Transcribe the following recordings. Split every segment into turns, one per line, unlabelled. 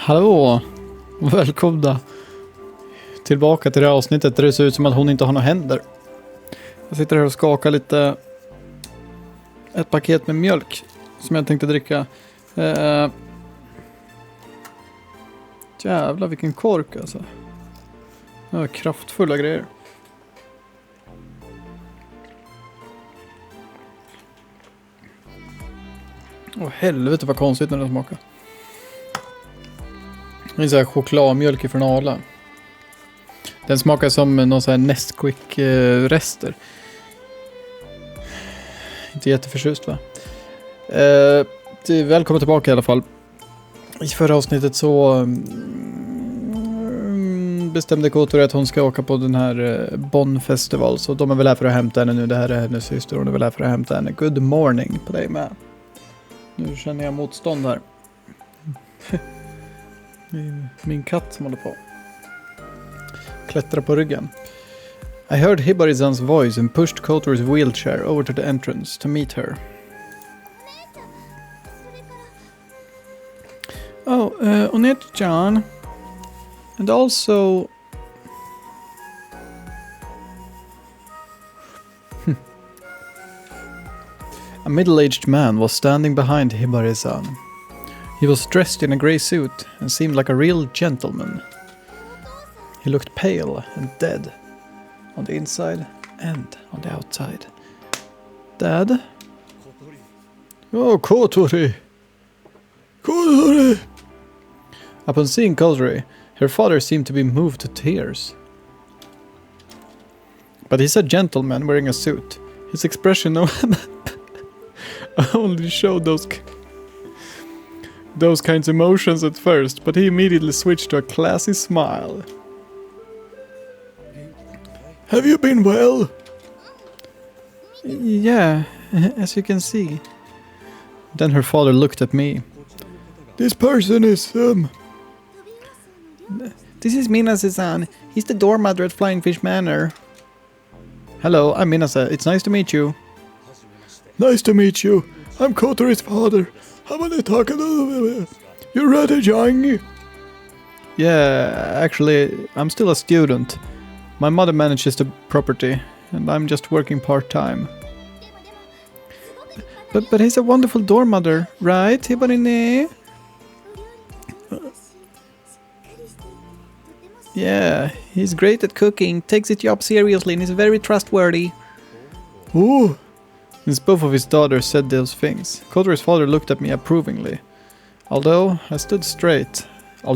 Hallå! Välkomna tillbaka till det här avsnittet där det ser ut som att hon inte har några händer. Jag sitter här och skakar lite ett paket med mjölk som jag tänkte dricka. Jävlar vilken kork alltså. Det var kraftfulla grejer. Åh helvete vad konstigt när den smakar. Det är så här chokladmjölk ifrån Arla. Den smakar som någon sån här Nesquik-rester. Inte jätteförtjust va? Välkommen tillbaka i alla fall. I förra avsnittet så bestämde Kotori att hon ska åka på den här Bonn-festival. Så de är väl här för att hämta henne nu. Det här är hennes syster. Hon är väl här för att hämta henne. Good morning på dig med. Nu känner jag motstånd här. Min katt som håller på. Klättra på ryggen. I heard Hibari-san's voice and pushed Kotori's wheelchair over to the entrance to meet her. Oh, Onetchan. And also... A middle-aged man was standing behind Hibari-san. He was dressed in a grey suit and seemed like a real gentleman. He looked pale and dead on the inside and on the outside. Dad? Oh, Kotori! Kotori! Upon seeing Kotori, her father seemed to be moved to tears. But he's a gentleman wearing a suit. His expression only showed those kinds of emotions at first, but he immediately switched to a classy smile. Have you been well? Yeah, as you can see. Then her father looked at me. This person is, This is Minase-san. He's the doormother at Flying Fish Manor. Hello, I'm Minase. It's nice to meet you. Nice to meet you. I'm Kotori's father. How about you talking to... You're rather young. Yeah, actually, I'm still a student. My mother manages the property, and I'm just working part-time. But he's a wonderful doormother, right, Hibarine? Yeah, he's great at cooking, takes his job seriously, and is very trustworthy. Ooh! Since both of his daughters said those things, Kotori's father looked at me approvingly. Although I stood straight, I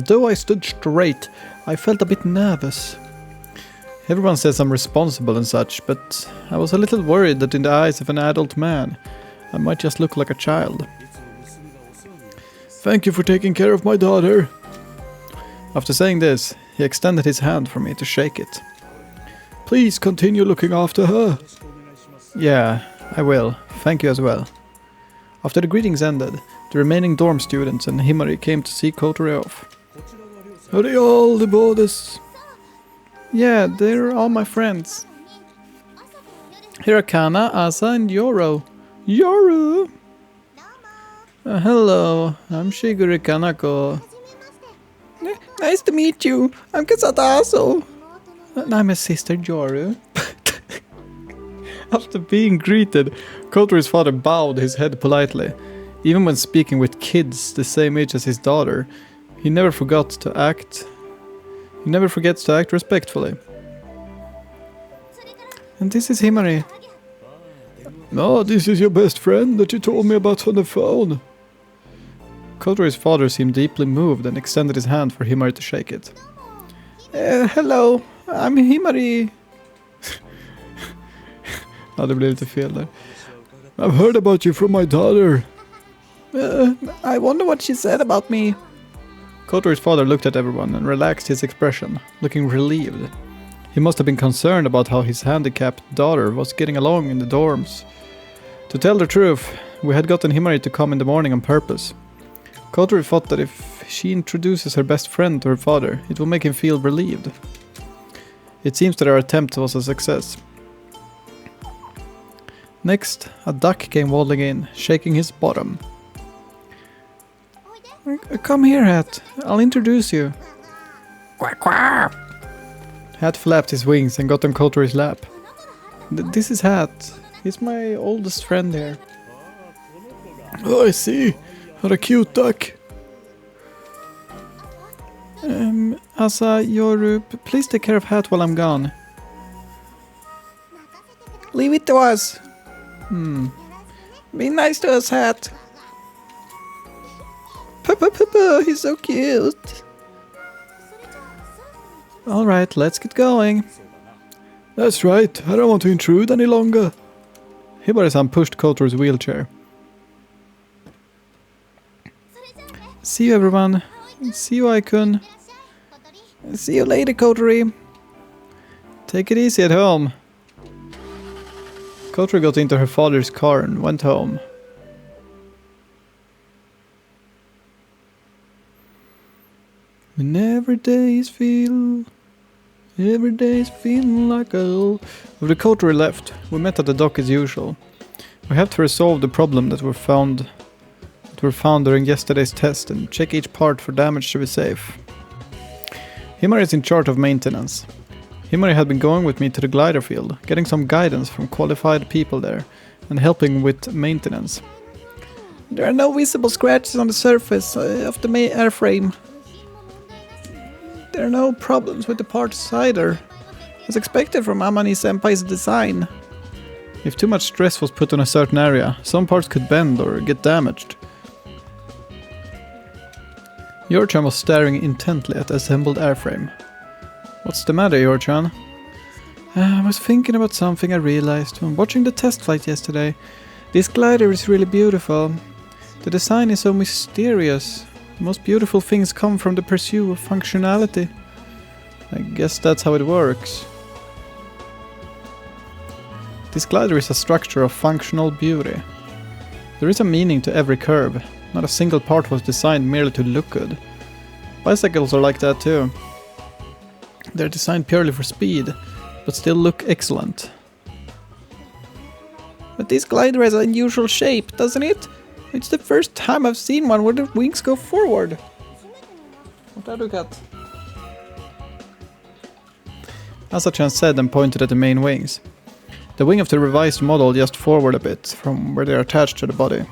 felt a bit nervous. Everyone says I'm responsible and such, but I was a little worried that in the eyes of an adult man, I might just look like a child. Thank you for taking care of my daughter. After saying this, he extended his hand for me to shake it. Please continue looking after her. Yeah, I will. Thank you as well. After the greetings ended, the remaining dorm students and Himari came to see Kotori off. Are they all the boys? Yeah, they're all my friends. Here are Kana, Asa, and Yoro. Yoro! Hello, I'm Shiguri Kanako. Nice to meet you. I'm Kasata Aso. I'm his sister Yoru. After being greeted, Kotori's father bowed his head politely. Even when speaking with kids the same age as his daughter, he never forgets to act respectfully. And this is Himari. No, this is your best friend that you told me about on the phone. Kotori's father seemed deeply moved and extended his hand for Himari to shake it. Hello, I'm Himari. Ja, det blev lite fel där. I've heard about you from my daughter. I wonder what she said about me. Kotori's father looked at everyone and relaxed his expression, looking relieved. He must have been concerned about how his handicapped daughter was getting along in the dorms. To tell the truth, we had gotten Himari to come in the morning on purpose. Kotori thought that if she introduces her best friend to her father, it will make him feel relieved. It seems that our attempt was a success. Next, a duck came waddling in, shaking his bottom. Come here, Hat. I'll introduce you. Quack, quack. Hat flapped his wings and got on Kotori's lap. This is Hat. He's my oldest friend here. Oh, I see. What a cute duck. Asa, please take care of Hat while I'm gone. Leave it to us. Be nice to us, Hat. Papa, he's so cute. Alright, let's get going. That's right, I don't want to intrude any longer. Hibari-san pushed Kotori's wheelchair. See you, everyone. See you, Aikun. See you later, Kotori. Take it easy at home. Kotori got into her father's car and went home. When every day's feeling like a... After Kotori left, we met at the dock as usual. We have to resolve the problem that were found during yesterday's test and check each part for damage to be safe. Himari is in charge of maintenance. Himari had been going with me to the glider field, getting some guidance from qualified people there, and helping with maintenance. There are no visible scratches on the surface of the airframe. There are no problems with the parts either, as expected from Amani-senpai's design. If too much stress was put on a certain area, some parts could bend or get damaged. Yorchan was staring intently at the assembled airframe. What's the matter, Yorchan? I was thinking about something I realized when watching the test flight yesterday. This glider is really beautiful. The design is so mysterious. The most beautiful things come from the pursuit of functionality. I guess that's how it works. This glider is a structure of functional beauty. There is a meaning to every curve. Not a single part was designed merely to look good. Bicycles are like that too. They're designed purely for speed, but still look excellent. But this glider has an unusual shape, doesn't it? It's the first time I've seen one where the wings go forward. What are you got? Asa-chan said and pointed at the main wings. The wing of the revised model just forward a bit from where they are attached to the body.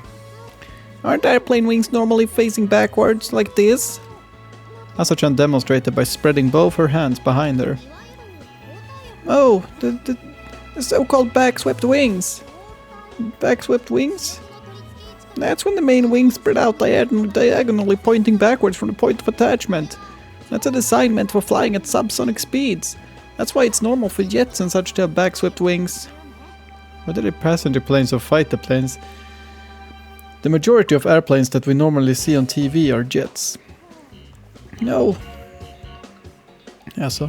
Aren't airplane wings normally facing backwards, like this? Asa-chan demonstrated by spreading both her hands behind her. Oh, the so-called backswept wings. Backswept wings? That's when the main wings spread out diagonally pointing backwards from the point of attachment. That's a design meant for flying at subsonic speeds. That's why it's normal for jets and such to have backswept wings. Whether they're passenger planes or fighter planes, the majority of airplanes that we normally see on TV are jets. No. Yeah, so.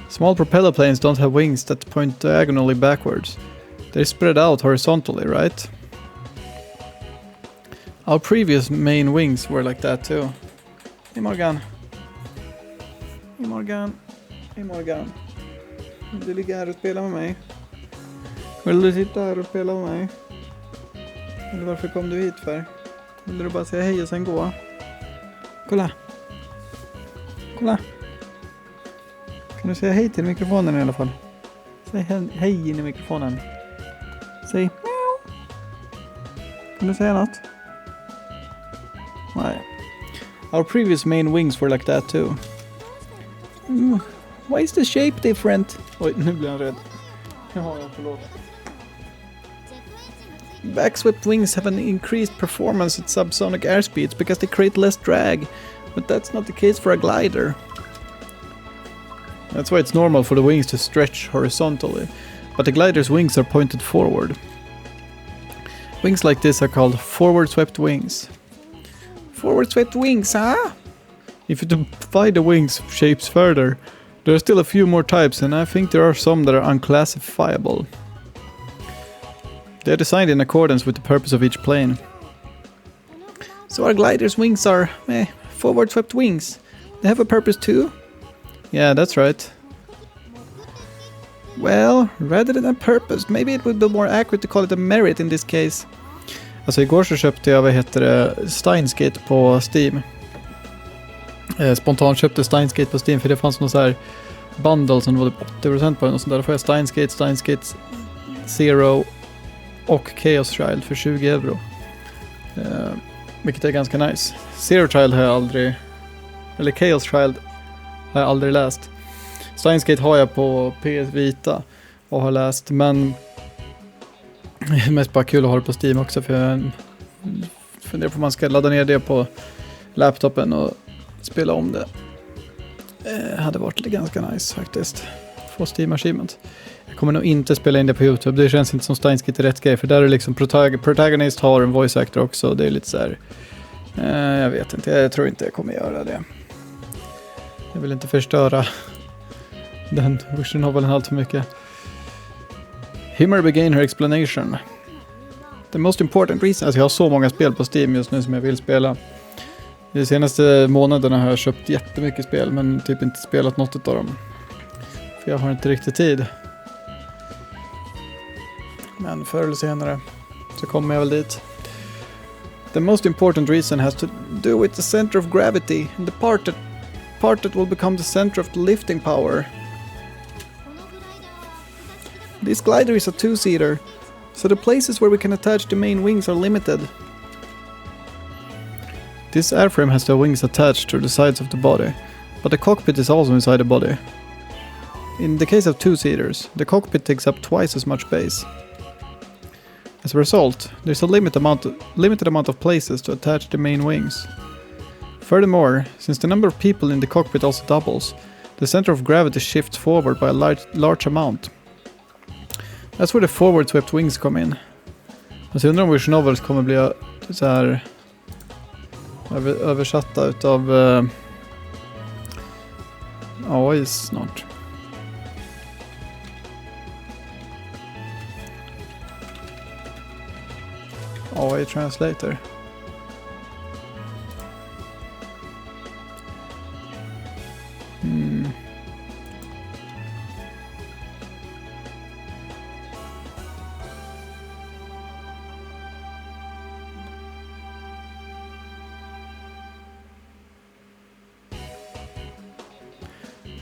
Small propeller planes don't have wings that point diagonally backwards. They're spread out horizontally, right? Our previous main wings were like that too. Hey Morgan. Hey Morgan. Hey Morgan. Vill du ligga här och spela med mig? Vill du sitta här och spela med mig? Eller varför kom du hit för? Vill du bara säga hej och sen gå? Kolla. Kolla. Kan du säga hej till mikrofonen i alla fall? Säg hej in i mikrofonen. Säg meow. Kan du säga något? Nej. Our previous main wings were like that too. Why is the shape different? Oj, nu blir jag rädd. Jaha, förlåt. Backswept wings have an increased performance at subsonic airspeeds because they create less drag, but that's not the case for a glider. That's why it's normal for the wings to stretch horizontally, but the glider's wings are pointed forward. Wings like this are called forward-swept wings. Forward-swept wings, huh? If you divide the wings shapes further, there are still a few more types, and I think there are some that are unclassifiable. They are designed in accordance with the purpose of each plane. So our glider's wings are forward-swept wings. They have a purpose too? Yeah, that's right. Well, rather than a purpose, maybe it would be more accurate to call it a merit in this case. Alltså igår så köpte jag Steins Gate på Steam. Spontant köpte Steins Gate på Steam för det fanns någon så här bundle som var 80% på den och sånt där. Då får jag Steins Gate Zero och Chaos Child för 20 euro. Vilket är ganska nice. Zero Child har jag aldrig, eller Chaos Child har jag aldrig läst. Steins Gate har jag på PS Vita och har läst, men det är mest bara kul att ha det på Steam också, för jag funderar på om man ska ladda ner det på laptopen och spela om det. Hade varit ganska nice faktiskt. Få Steam Achievement. Jag kommer nog inte spela in det på YouTube. Det känns inte som Steins Gate är rätt grej, för där är liksom protagonist har en voice actor också. Det är lite så här. Jag vet inte, jag tror inte jag kommer göra det. Jag vill inte förstöra den version novelen allt för mycket. Himmer began her explanation. The most important reason, alltså jag har så många spel på Steam just nu som jag vill spela. De senaste månaderna har jag köpt jättemycket spel, men typ inte spelat något av dem. För jag har inte riktigt tid. Men förr eller senare så kommer jag väl dit. The most important reason has to do with the center of gravity and the part that will become the center of the lifting power. This glider is a two-seater, so the places where we can attach the main wings are limited. This airframe has the wings attached to the sides of the body, but the cockpit is also inside the body. In the case of two-seaters, the cockpit takes up twice as much space. As a result, there's a limited amount of places to attach the main wings. Furthermore, since the number of people in the cockpit also doubles, the center of gravity shifts forward by a large amount. That's where the forward swept wings come in. Alltså jag undrar om Vision Novels kommer bli så här översatta utav AI snart. AI translator.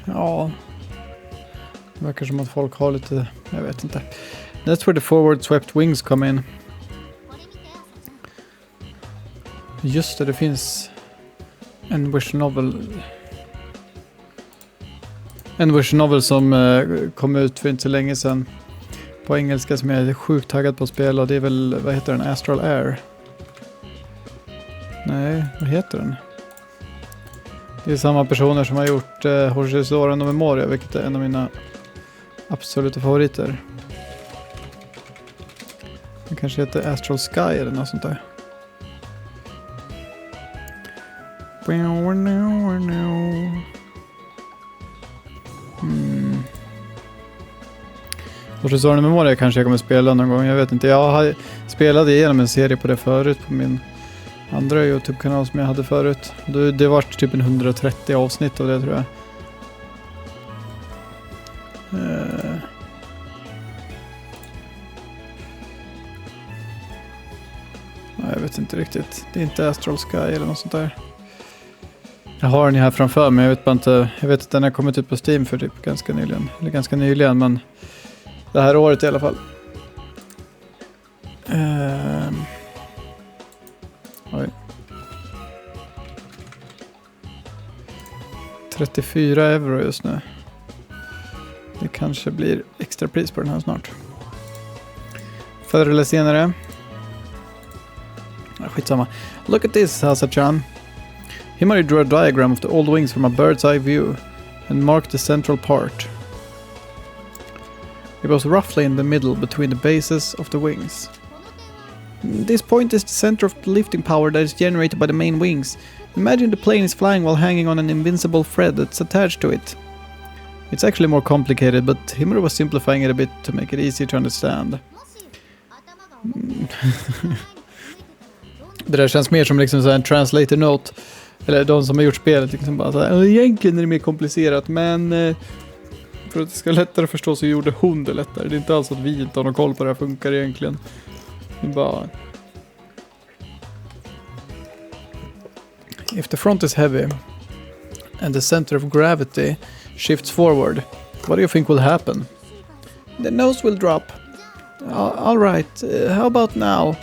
Ja. Det verkar som att folk har lite, jag vet inte. That's where the forward swept wings come in. Just det finns en version novel som kom ut för inte så länge sedan på engelska som jag är sjukt taggad på att spela. Det är väl, vad heter den? Astral Air? Nej, vad heter den? Det är samma personer som har gjort Horizon och Memoria, vilket är en av mina absoluta favoriter. Den kanske heter Astral Sky eller något sånt där. Horizon och Memoria kanske jag kommer spela någon gång, jag vet inte. Jag har spelat igenom en serie på det förut på min andra YouTube-kanal som jag hade förut. Det var typ en 130 avsnitt av det, tror jag. Jag vet inte riktigt. Det är inte Astral Sky eller något sånt där. Jag har den här framför mig. Jag vet bara inte. Jag vet att den har kommit ut på Steam för typ ganska nyligen. Men det här året i alla fall. Oj. 34 euro just nu. Det kanske blir extra pris på den här snart. Förr eller senare. Skitsamma. Look at this, Hasa-chan. Himari drew a diagram of the old wings from a bird's eye view and marked the central part. It was roughly in the middle between the bases of the wings. This point is the center of the lifting power that is generated by the main wings. Imagine the plane is flying while hanging on an invincible thread that's attached to it. It's actually more complicated, but Himari was simplifying it a bit to make it easier to understand. Det där känns mer som liksom så en translator note. Eller de som har gjort spelet liksom bara så här, egentligen är det mer komplicerat, men för att det ska lättare förstå så gjorde hon det lättare. Det är inte alls att vi inte har någon koll på det här funkar egentligen. Det är bara... If the front is heavy, and the center of gravity shifts forward, what do you think will happen? The nose will drop. Alright, how about now?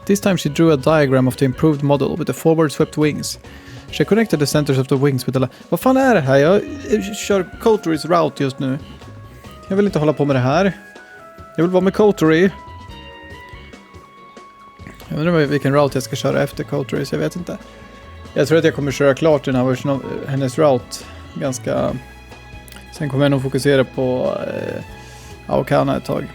This time she drew a diagram of the improved model with the forward swept wings. She connected the centers of the wings with the... Vad fan är det här? Jag kör Coteries route just nu. Jag vill inte hålla på med det här. Jag vill vara med Coterie. Jag undrar vilken route jag ska köra efter Coteries, jag vet inte. Jag tror att jag kommer köra klart den här versionen, hennes route ganska... Sen kommer jag nog fokusera på Aokana ett tag.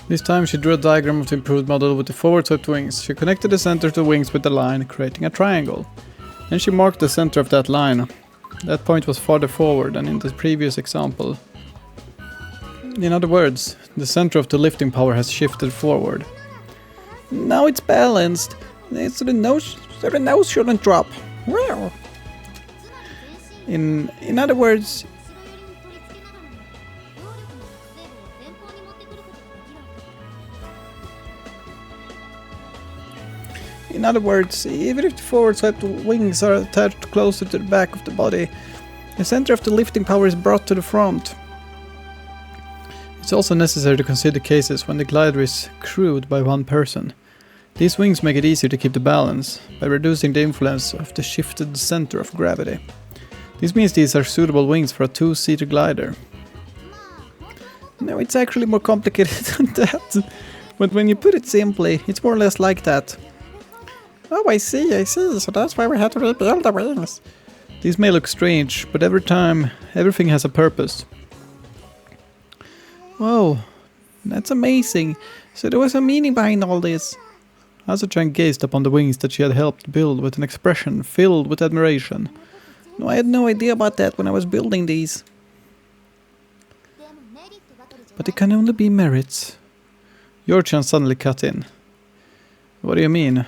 This time she drew a diagram of the improved model with the forward swept wings. She connected the center of the wings with the line, creating a triangle. Then she marked the center of that line. That point was farther forward than in the previous example. In other words, the center of the lifting power has shifted forward. Now it's balanced, so the nose shouldn't drop. Well. In other words... In other words, even if the forward swept wings are attached closer to the back of the body, the center of the lifting power is brought to the front. It's also necessary to consider cases when the glider is crewed by one person. These wings make it easier to keep the balance, by reducing the influence of the shifted center of gravity. This means these are suitable wings for a two-seater glider. No, it's actually more complicated than that. But when you put it simply, it's more or less like that. Oh, I see, so that's why we had to rebuild the wings. These may look strange, but everything has a purpose. Whoa, that's amazing. So there was a meaning behind all this. Azuchan gazed upon the wings that she had helped build with an expression filled with admiration. No, I had no idea about that when I was building these. But it can only be merits. Yorchan suddenly cut in. What do you mean?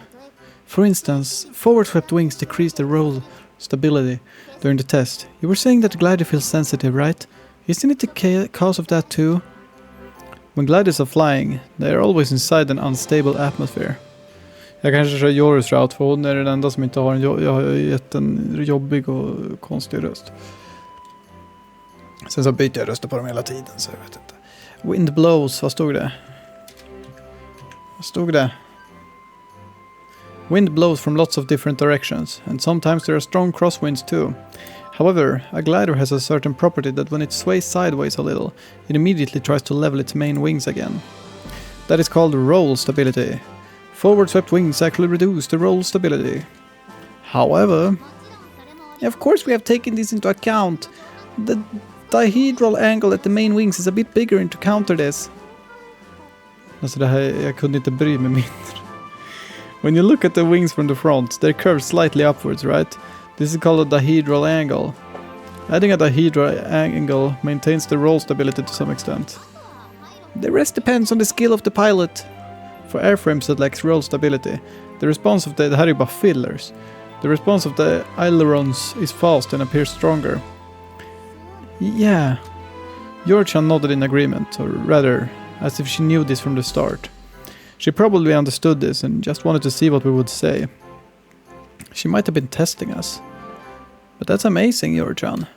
For instance, forward-swept wings decrease the roll stability during the test. You were saying that the glider feels sensitive, right? Isn't it the cause of that too? When gliders are flying, they are always inside an unstable atmosphere. Jag kanske kör Joris route för hon är den enda som inte har jag har gett en jobbig och konstig röst. Sen så byter jag röster på dem hela tiden så jag vet inte. Wind blows, vad stod det? Vad stod det? Wind blows from lots of different directions, and sometimes there are strong crosswinds too. However, a glider has a certain property that when it sways sideways a little, it immediately tries to level its main wings again. That is called roll stability. Forward-swept wings actually reduce the roll stability. However, of course we have taken this into account. The dihedral angle at the main wings is a bit bigger to counter this. Alltså det här, jag kunde inte bry mig mindre. When you look at the wings from the front, they're curved slightly upwards, right? This is called a dihedral angle. Adding a dihedral angle maintains the roll stability to some extent. The rest depends on the skill of the pilot. For airframes that lacks roll stability, the response of the här är bara fillers. The response of the ailerons is fast and appears stronger. Yeah. Yorchan nodded in agreement, or rather, as if she knew this from the start. She probably understood this and just wanted to see what we would say. She might have been testing us. But that's amazing, Yorchan.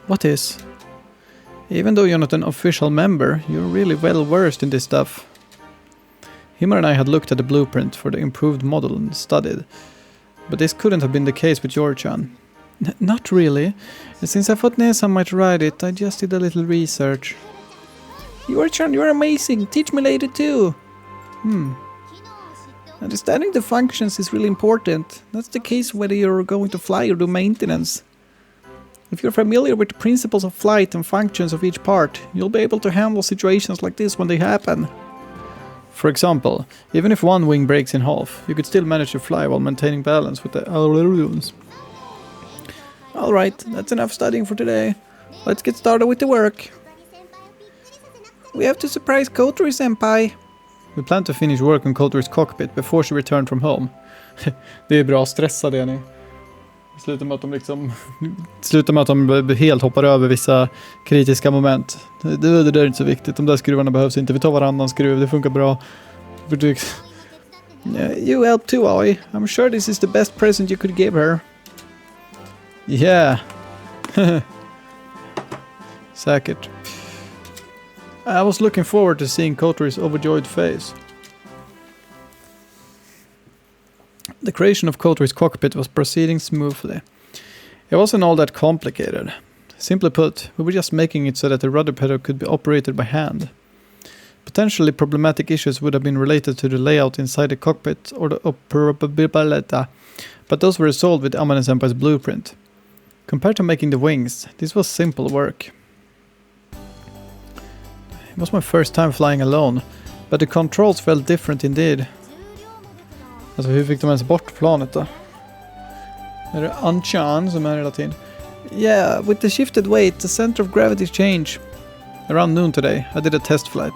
What is? Even though you're not an official member, you're really well versed in this stuff. Himar and I had looked at the blueprint for the improved model and studied. But this couldn't have been the case with Yorchan. Not really. Since I thought Nesa might ride it, I just did a little research. Yorchan, you're amazing. Teach me later too. Understanding the functions is really important. That's the case whether you're going to fly or do maintenance. If you're familiar with the principles of flight and functions of each part, you'll be able to handle situations like this when they happen. For example, even if one wing breaks in half, you could still manage to fly while maintaining balance with the ailerons. Alright, that's enough studying for today. Let's get started with the work. We have to surprise Kotori-senpai. We plan to finish work on Coulter's cockpit before she returned from home. Det är bra, stressa det ni. Slutar med att de helt hoppar över vissa kritiska moment. Det där är inte så viktigt. De där skruvarna behövs inte. Vi tar varannan skruv, det funkar bra. You help too, Aoi. I'm sure this is the best present you could give her. Yeah. Säkert. I was looking forward to seeing Coulter's overjoyed face. The creation of Coulter's cockpit was proceeding smoothly. It wasn't all that complicated. Simply put, we were just making it so that the rudder pedal could be operated by hand. Potentially problematic issues would have been related to the layout inside the cockpit or the operability, but those were resolved with Amane-senpai's blueprint. Compared to making the wings, this was simple work. It was my first time flying alone, but the controls felt different indeed. Alltså hur fick de ens bort planet då? Är det Anchan som är hela tiden? Yeah, with the shifted weight, the center of gravity changed. Around noon today, I did a test flight.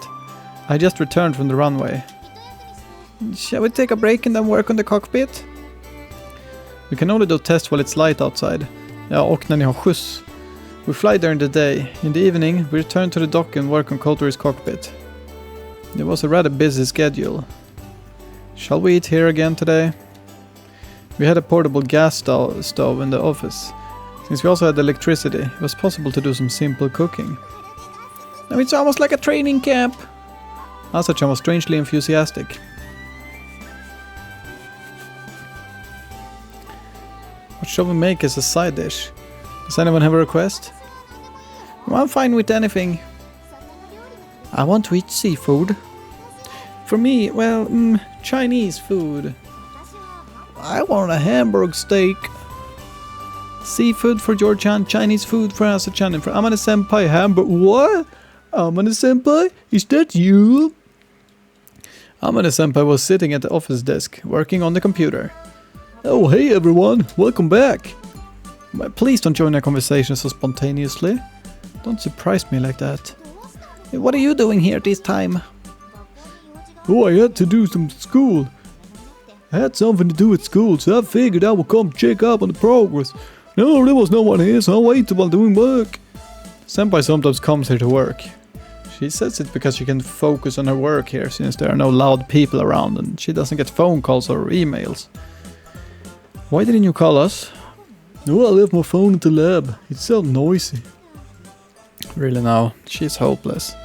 I just returned from the runway. Shall we take a break and then work on the cockpit? We can only do tests while it's light outside. Ja, och när ni har skjuts. We fly during the day. In the evening, we return to the dock and work on Coulter's cockpit. It was a rather busy schedule. Shall we eat here again today? We had a portable gas stove in the office. Since we also had electricity, it was possible to do some simple cooking. Now it's almost like a training camp. Asachan was strangely enthusiastic. What shall we make as a side dish? Does anyone have a request? Well, I'm fine with anything. I want to eat seafood. For me, well, Chinese food. I want a hamburg steak. Seafood for George-chan, Chinese food for Asa-chan, and for Amane-senpai hamburg. What? Amane-senpai? Is that you? Amane-senpai was sitting at the office desk, working on the computer. Oh, hey everyone, welcome back. Please don't join our conversation so spontaneously. Don't surprise me like that. What are you doing here this time? Oh, I had to do some school. I had something to do at school, so I figured I would come check up on the progress. No, there was no one here, so I'll wait while doing work. Senpai sometimes comes here to work. She says it because she can focus on her work here, since there are no loud people around and she doesn't get phone calls or emails. Why didn't you call us? No, I left my phone at the lab. It's so noisy. Really now, she's hopeless.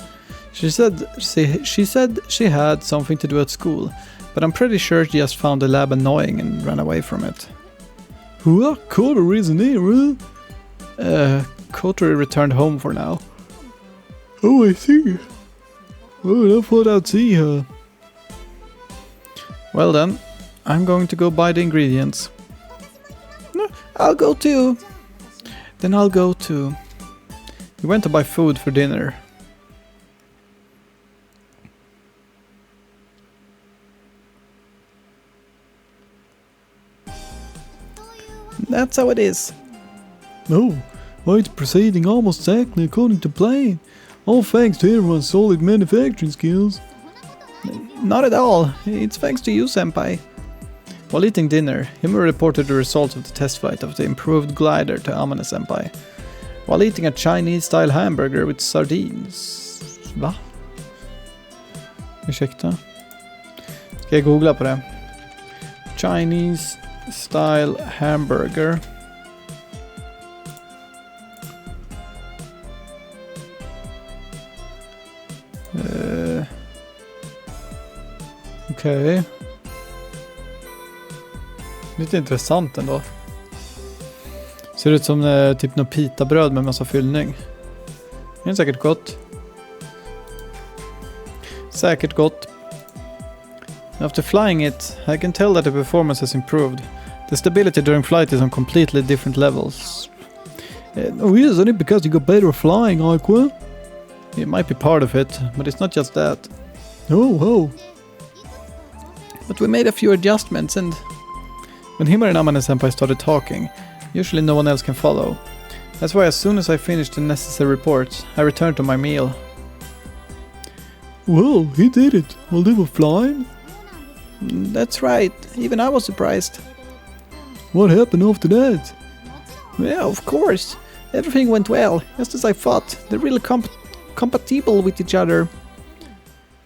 She said she had something to do at school, but I'm pretty sure she just found the lab annoying and ran away from it. What? Coulter isn't here, huh? Coulter returned home for now. Oh, I see. Oh, I thought I'd see her. Well then, I'm going to go buy the ingredients. No, I'll go too. Then I'll go too. We went to buy food for dinner. That's how it is. No, it's proceeding almost exactly according to plan. All thanks to everyone's solid manufacturing skills. Not at all. It's thanks to you, senpai. While eating dinner, Himura reported the results of the test flight of the improved glider to Amane-senpai. While eating a Chinese-style hamburger with sardines. Va? Ursäkta. Ska jag googla på det? Chinese-style hamburger. Okej. Lite intressant ändå. Ser ut som typ något pitabröd med massa fyllning. Det är säkert gott. Säkert gott. After flying it, I can tell that the performance has improved. The stability during flight is on completely different levels. Oh, isn't it because you got better at flying, Aqua? It might be part of it, but it's not just that. Oh. But we made a few adjustments, and when Himura and Amane-senpai started talking, usually no one else can follow. That's why as soon as I finished the necessary reports, I returned to my meal. Well, he did it while they were flying. That's right, even I was surprised. What happened after that? Yeah, of course. Everything went well, just as I thought. They're really compatible with each other.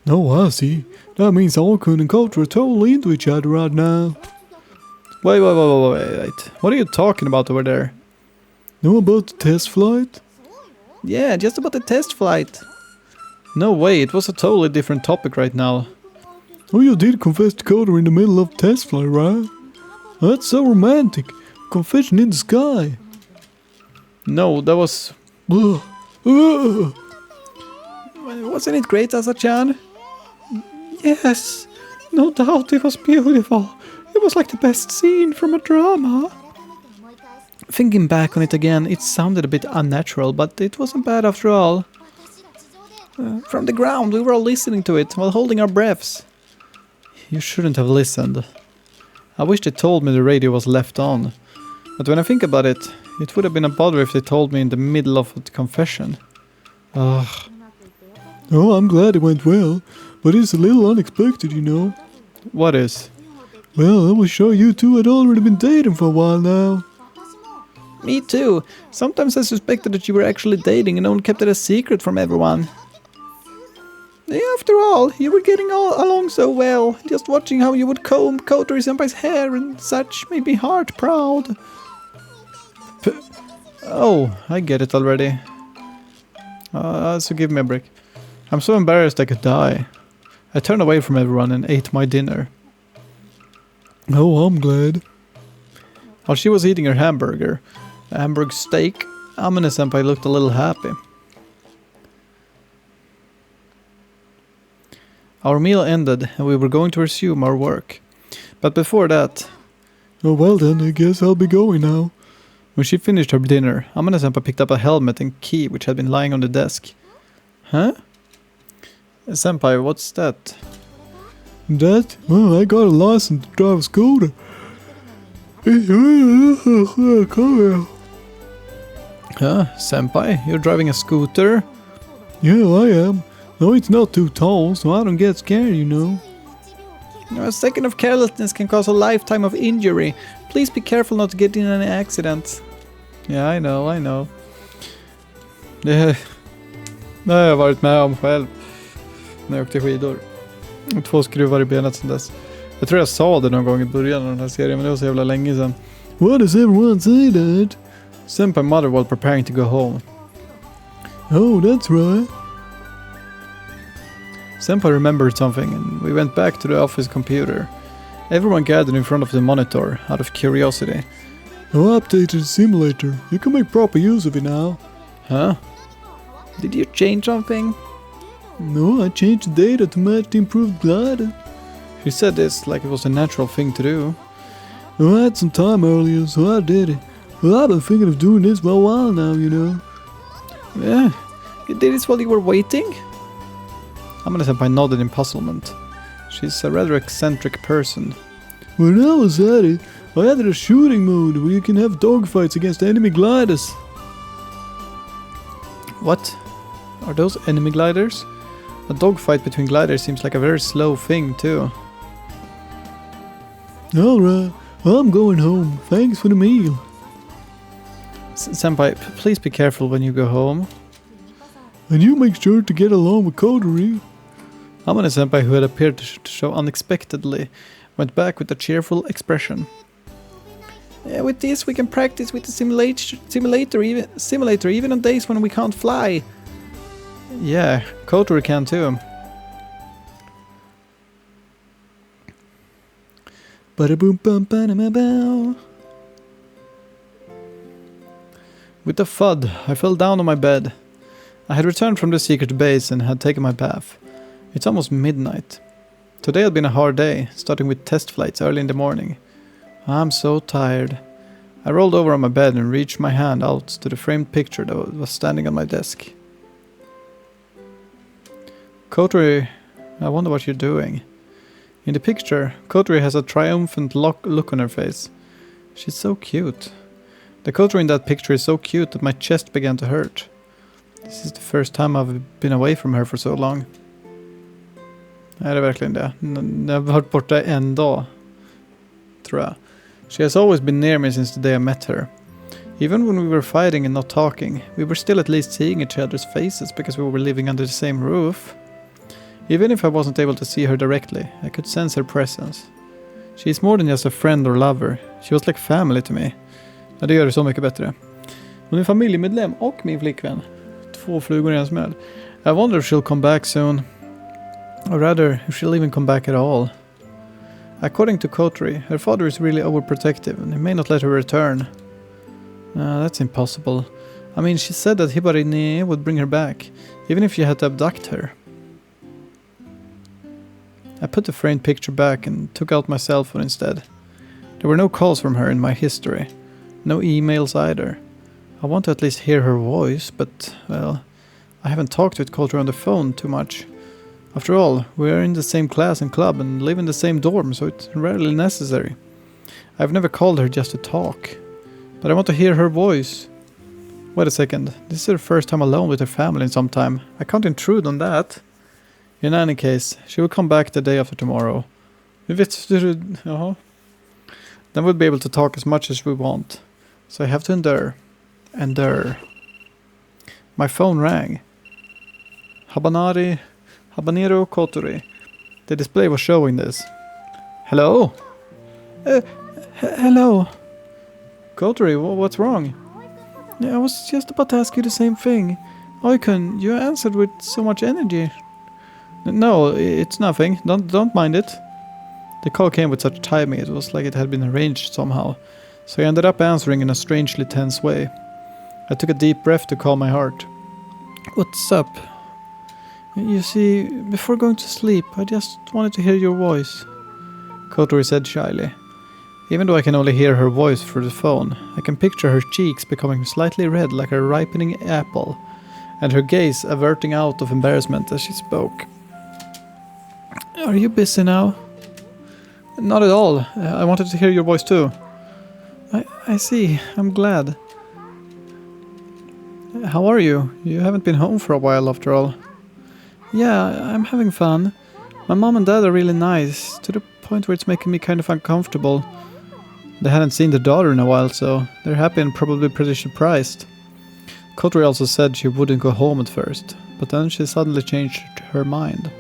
Oh, I see. That means Arkun and Coulter are totally into each other right now. Wait. What are you talking about over there? Know about the test flight? Yeah, just about the test flight. No way, it was a totally different topic right now. Oh, you did confess to Coulter in the middle of the test flight, right? That's so romantic. Confession in the sky. No, that was... Wasn't it great, Asa-chan? Yes, no doubt it was beautiful. It was like the best scene from a drama. Thinking back on it again, it sounded a bit unnatural, but it wasn't bad after all. From the ground, we were all listening to it while holding our breaths. You shouldn't have listened. I wish they told me the radio was left on. But when I think about it, it would have been a bother if they told me in the middle of the confession. Ugh. Oh, I'm glad it went well, but it's a little unexpected, you know. What is? Well, I was sure you two had already been dating for a while now. Me too. Sometimes I suspected that you were actually dating and only kept it a secret from everyone. After all, you were getting along so well. Just watching how you would comb Kotori-senpai's hair and such made me heart proud. Oh, I get it already. So give me a break. I'm so embarrassed I could die. I turned away from everyone and ate my dinner. Oh, I'm glad. While she was eating her hamburger, a hamburg steak, Amane-senpai looked a little happy. Our meal ended and we were going to resume our work. But before that... Oh, well then, I guess I'll be going now. When she finished her dinner, Amane-senpai picked up a helmet and key which had been lying on the desk. Huh? Senpai, what's that? That? Well, I got a license to drive a scooter. Huh? Senpai, you're driving a scooter? Yeah, I am. No, it's not too tall, so I don't get scared, you know. A second of carelessness can cause a lifetime of injury. Please be careful not to get in any accidents. Yeah, I know. Det har jag varit med om själv. När jag åkte skidor. 2 skruvar i benet sedan dess. Jag tror jag sa det någon gång i början av den här serien, men det var så jävla länge sedan. Why does everyone say that? Senpai mother was preparing to go home. Oh, that's right. Senpai remembered something and we went back to the office computer. Everyone gathered in front of the monitor, out of curiosity. I updated the simulator. You can make proper use of it now. Huh? Did you change something? No, I changed the data to match the improved glider. She said this like it was a natural thing to do. I had some time earlier, so I did it. Well, I've been thinking of doing this for a while now, you know. Yeah, you did this while you were waiting? Amane-senpai nodded in puzzlement. She's a rather eccentric person. When I was at it, I added a shooting mode where you can have dogfights against enemy gliders. What? Are those enemy gliders? A dogfight between gliders seems like a very slow thing, too. Alright, I'm going home. Thanks for the meal. Senpai, please be careful when you go home. And you make sure to get along with Kotori. Amane-senpai, who had appeared to show unexpectedly, went back with a cheerful expression. Yeah, with this we can practice with the simulator even on days when we can't fly. Yeah, Kotori can too. With a thud, I fell down on my bed. I had returned from the secret base and had taken my bath. It's almost midnight. Today had been a hard day, starting with test flights early in the morning. I'm so tired. I rolled over on my bed and reached my hand out to the framed picture that was standing on my desk. Kotori, I wonder what you're doing. In the picture, Kotori has a triumphant look on her face. She's so cute. The Kotori in that picture is so cute that my chest began to hurt. This is the first time I've been away from her for so long. Är det verkligen det? Jag har varit borta en dag, tror jag. She has always been near me since the day I met her. Even when we were fighting and not talking, we were still at least seeing each other's faces because we were living under the same roof. Even if I wasn't able to see her directly, I could sense her presence. She is more than just a friend or lover. She was like family to me. Ja, det gör det så mycket bättre. Hon är familjemedlem och min flickvän. 2 flugor i en smäll. I wonder if she'll come back soon. Or rather, if she'll even come back at all. According to Kotri, her father is really overprotective and he may not let her return. That's impossible. I mean, she said that Hibarini would bring her back, even if she had to abduct her. I put the framed picture back and took out my cell phone instead. There were no calls from her in my history. No emails either. I want to at least hear her voice, but, well, I haven't talked with Kotri on the phone too much. After all, we are in the same class and club and live in the same dorm, so it's rarely necessary. I've never called her just to talk. But I want to hear her voice. Wait a second, this is her first time alone with her family in some time. I can't intrude on that. In any case, she will come back the day after tomorrow. Then we'll be able to talk as much as we want. So I have to endure. Endure. My phone rang. Habanero Kotori. The display was showing this. Hello? Hello. Kotori, what's wrong? Yeah, I was just about to ask you the same thing. Oikun, you answered with so much energy. No, it's nothing. Don't mind it. The call came with such timing, it was like it had been arranged somehow. So I ended up answering in a strangely tense way. I took a deep breath to calm my heart. What's up? You see, before going to sleep, I just wanted to hear your voice. Kotori said shyly. Even though I can only hear her voice through the phone, I can picture her cheeks becoming slightly red like a ripening apple, and her gaze averting out of embarrassment as she spoke. Are you busy now? Not at all. I wanted to hear your voice too. I see. I'm glad. How are you? You haven't been home for a while after all. Yeah, I'm having fun. My mom and dad are really nice, to the point where it's making me kind of uncomfortable. They hadn't seen their daughter in a while, so they're happy and probably pretty surprised. Kotori also said she wouldn't go home at first, but then she suddenly changed her mind.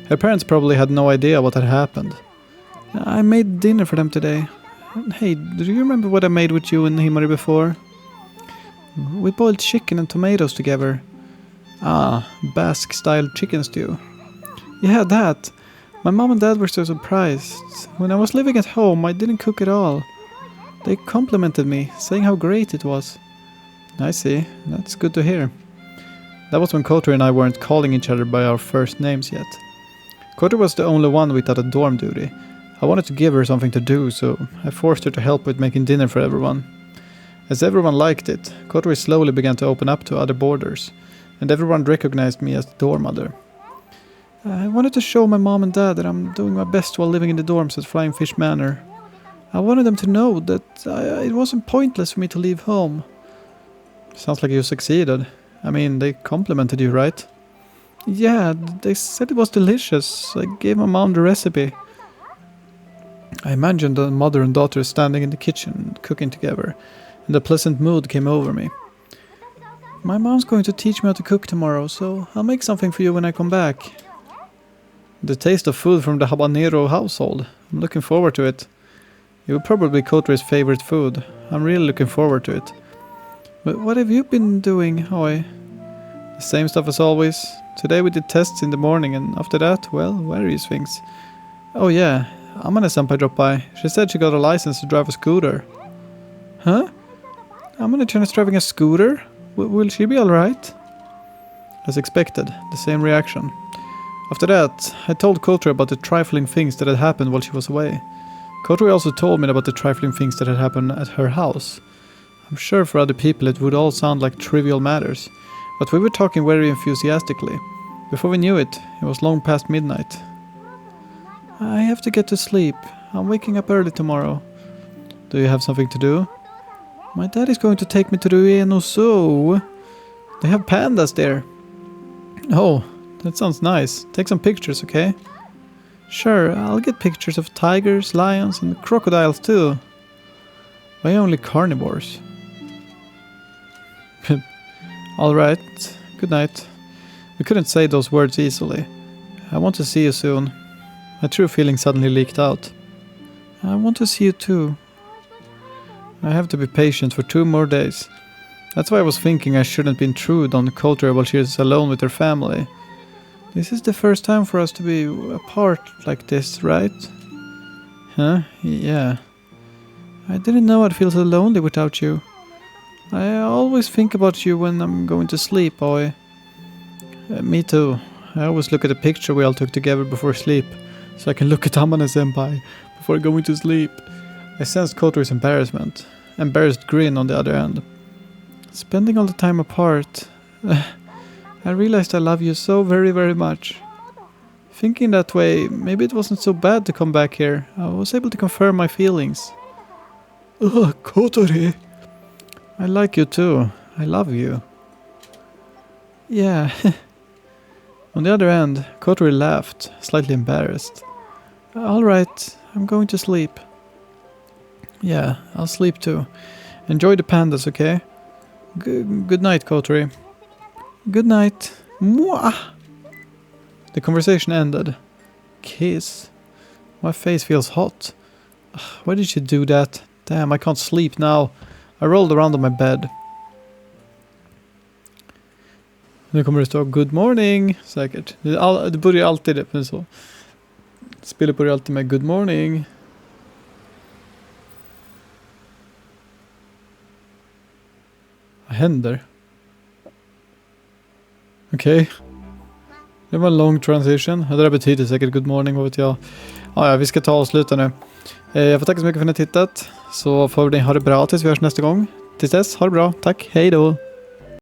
Her parents probably had no idea what had happened. I made dinner for them today. Hey, do you remember what I made with you and Himari before? We boiled chicken and tomatoes together. Ah, Basque-style chicken stew. Yeah, that. My mom and dad were so surprised. When I was living at home, I didn't cook at all. They complimented me, saying how great it was. I see. That's good to hear. That was when Kotori and I weren't calling each other by our first names yet. Kotori was the only one without a dorm duty. I wanted to give her something to do, so I forced her to help with making dinner for everyone. As everyone liked it, Kotori slowly began to open up to other boarders, and everyone recognized me as the dorm mother. I wanted to show my mom and dad that I'm doing my best while living in the dorms at Flying Fish Manor. I wanted them to know that it wasn't pointless for me to leave home. Sounds like you succeeded. I mean, they complimented you, right? Yeah, they said it was delicious. I gave my mom the recipe. I imagined the mother and daughter standing in the kitchen, cooking together, and a pleasant mood came over me. My mom's going to teach me how to cook tomorrow, so I'll make something for you when I come back. The taste of food from the Habanero household. I'm looking forward to it. It will probably be Kotori's favorite food. I'm really looking forward to it. But what have you been doing, Hoi? The same stuff as always. Today we did tests in the morning, and after that, well, various things. Oh yeah, Amane-senpai dropped by. She said she got a license to drive a scooter. Huh? Amane-chan is driving a scooter? Will she be alright? As expected, the same reaction. After that, I told Kotori about the trifling things that had happened while she was away. Kotori also told me about the trifling things that had happened at her house. I'm sure for other people it would all sound like trivial matters, but we were talking very enthusiastically. Before we knew it, it was long past midnight. I have to get to sleep. I'm waking up early tomorrow. Do you have something to do? My dad is going to take me to the Ueno Zoo. They have pandas there. Oh, that sounds nice. Take some pictures, okay? Sure, I'll get pictures of tigers, lions, and crocodiles too. Why only carnivores? Alright, good night. We couldn't say those words easily. I want to see you soon. My true feeling suddenly leaked out. I want to see you too. I have to be patient for 2 more days. That's why I was thinking I shouldn't intrude on Kotori while she is alone with her family. This is the first time for us to be apart like this, right? Huh? Yeah. I didn't know I'd feel so lonely without you. I always think about you when I'm going to sleep, boy. Me too. I always look at the picture we all took together before sleep, so I can look at Amane-senpai before going to sleep. I sensed Kotori's embarrassed grin on the other end. Spending all the time apart, I realized I love you so very, very much. Thinking that way, maybe it wasn't so bad to come back here. I was able to confirm my feelings. Ugh, Kotori. I like you too. I love you. Yeah. On the other end, Kotori laughed, slightly embarrassed. Alright, I'm going to sleep. Yeah, I'll sleep too. Enjoy the pandas, okay? Good night, Kotori. Good night. Mwah! The conversation ended. Kiss. My face feels hot. Why did she do that? Damn, I can't sleep now. I rolled around on my bed. Nu kommer det stå good morning, säkert. Det börjar alltid med så. Spelet börjar alltid med good morning. Vad händer? Okej. Det var en lång transition. Det där betyder säkert good morning, vad vet jag. Ja, vi ska ta och sluta nu. Jag får tacka så mycket för att ni har tittat. Så får ni ha det bra tills vi hörs nästa gång. Tills dess, ha det bra. Tack, hej då!